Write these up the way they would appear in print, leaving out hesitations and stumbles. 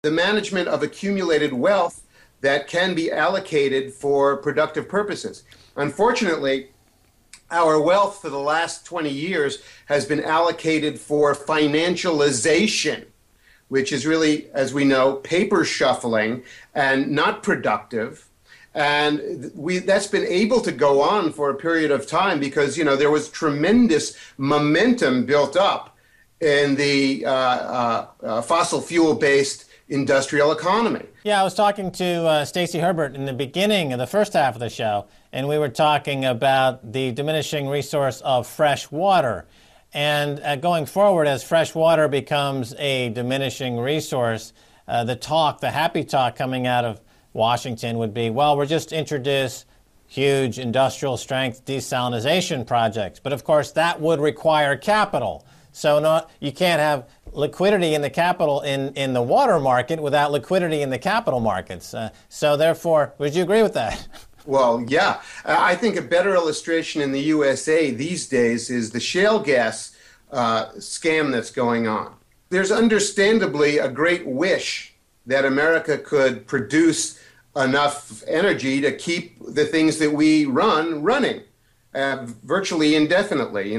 the management of accumulated wealth that can be allocated for productive purposes. Unfortunately, our wealth for the last 20 years has been allocated for financialization, which is really, as we know, paper shuffling and not productive. And that's been able to go on for a period of time because, there was tremendous momentum built up in the fossil fuel-based industrial economy. Yeah, I was talking to Stacey Herbert in the beginning of the first half of the show, and we were talking about the diminishing resource of fresh water. And going forward, as fresh water becomes a diminishing resource, the happy talk coming out of Washington would be, well, we're just introduce huge industrial strength desalination projects. But of course, that would require capital. So you can't have liquidity in the capital in the water market without liquidity in the capital markets. So therefore, would you agree with that? Well, yeah. I think a better illustration in the USA these days is the shale gas scam that's going on. There's understandably a great wish that America could produce enough energy to keep the things that we run running. Virtually indefinitely.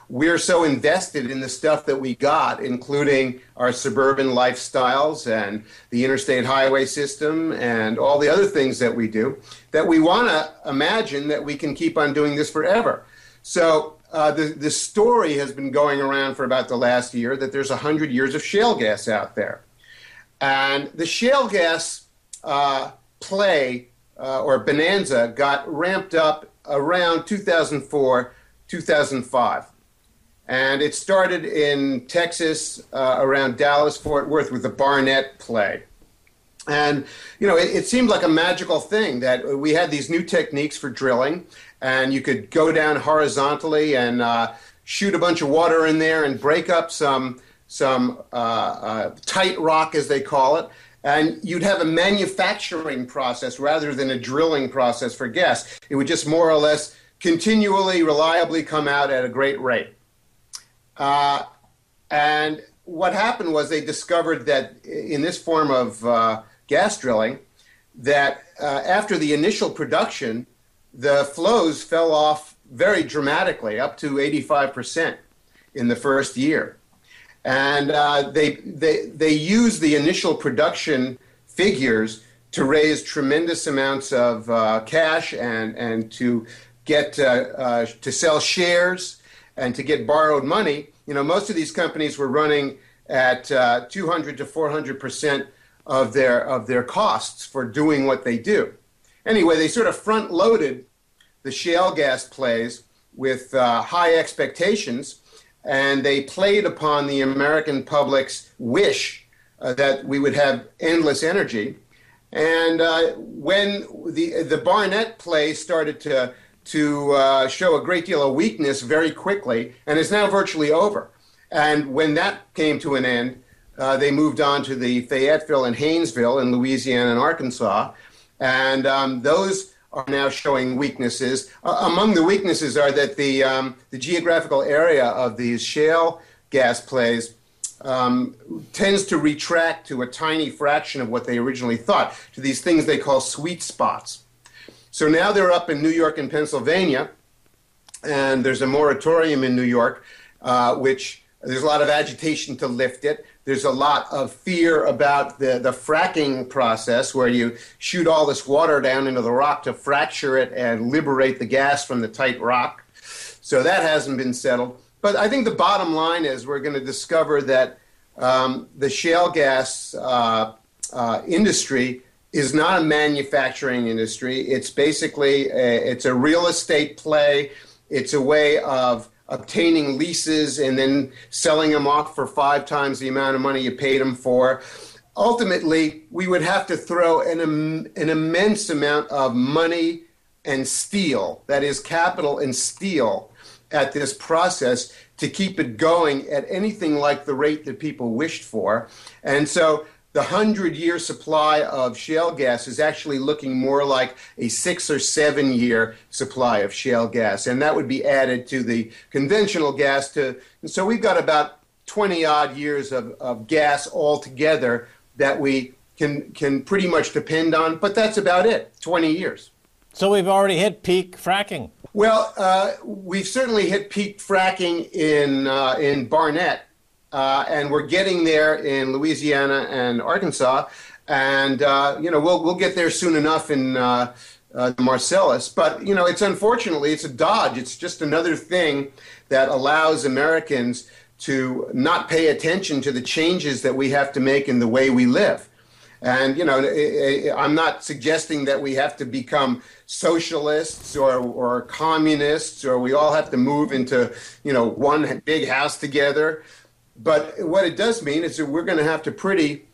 We're so invested in the stuff that we got, including our suburban lifestyles and the interstate highway system and all the other things that we do, that we want to imagine that we can keep on doing this forever. So the story has been going around for about the last year that there's 100 years of shale gas out there. And the shale gas play or bonanza got ramped up around 2004, 2005. And it started in Texas, around Dallas, Fort Worth, with the Barnett play. And, it seemed like a magical thing that we had these new techniques for drilling, and you could go down horizontally and shoot a bunch of water in there and break up some tight rock, as they call it. And you'd have a manufacturing process rather than a drilling process for gas. It would just more or less continually, reliably come out at a great rate. And what happened was they discovered that in this form of gas drilling, that after the initial production, the flows fell off very dramatically, up to 85% in the first year. And they used the initial production figures to raise tremendous amounts of cash and to get to sell shares and to get borrowed money. Most of these companies were running at 200 to 400% of their costs for doing what they do. Anyway, they sort of front-loaded the shale gas plays with high expectations. And they played upon the American public's wish that we would have endless energy. And when the Barnett play started to show a great deal of weakness very quickly, and is now virtually over. And when that came to an end, they moved on to the Fayetteville and Haynesville in Louisiana and Arkansas. And those are now showing weaknesses. Among the weaknesses are that the geographical area of these shale gas plays tends to retract to a tiny fraction of what they originally thought, to these things they call sweet spots. So now they're up in New York and Pennsylvania, and there's a moratorium in New York, which there's a lot of agitation to lift it. There's a lot of fear about the fracking process, where you shoot all this water down into the rock to fracture it and liberate the gas from the tight rock. So that hasn't been settled. But I think the bottom line is we're going to discover that the shale gas industry is not a manufacturing industry. It's basically it's a real estate play. It's a way of obtaining leases and then selling them off for 5 times the amount of money you paid them for. Ultimately, we would have to throw an immense amount of money and steel, that is capital and steel, at this process to keep it going at anything like the rate that people wished for. And so the 100-year supply of shale gas is actually looking more like a 6 or 7 year supply of shale gas. And that would be added to the conventional gas. And so we've got about 20-odd years of gas altogether that we can pretty much depend on, but that's about it, 20 years. So we've already hit peak fracking. Well, we've certainly hit peak fracking in Barnett, and we're getting there in Louisiana and Arkansas, and we'll get there soon enough in the Marcellus. But it's unfortunately it's a dodge. It's just another thing that allows Americans to not pay attention to the changes that we have to make in the way we live. And, I'm not suggesting that we have to become socialists or communists, or we all have to move into, one big house together. But what it does mean is that we're going to have to pretty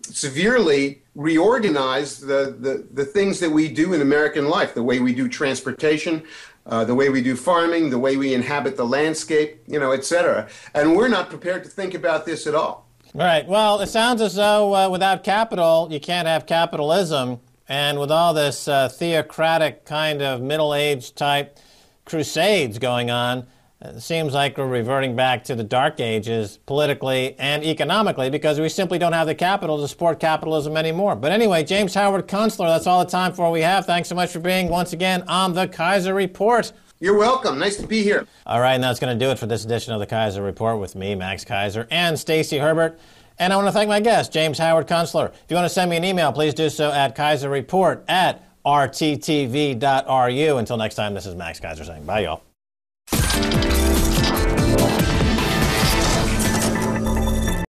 severely reorganize the things that we do in American life, the way we do transportation, the way we do farming, the way we inhabit the landscape, et cetera. And we're not prepared to think about this at all. Right. Well, it sounds as though without capital, you can't have capitalism. And with all this theocratic kind of middle-age type crusades going on, it seems like we're reverting back to the dark ages politically and economically because we simply don't have the capital to support capitalism anymore. But anyway, James Howard Kunstler, that's all the time for we have. Thanks so much for being once again on the Keiser Report. You're welcome. Nice to be here. All right, and that's going to do it for this edition of the Keiser Report with me, Max Keiser, and Stacey Herbert. And I want to thank my guest, James Howard Kunstler. If you want to send me an email, please do so at keiserreport@rttv.ru. Until next time, this is Max Keiser saying bye, y'all.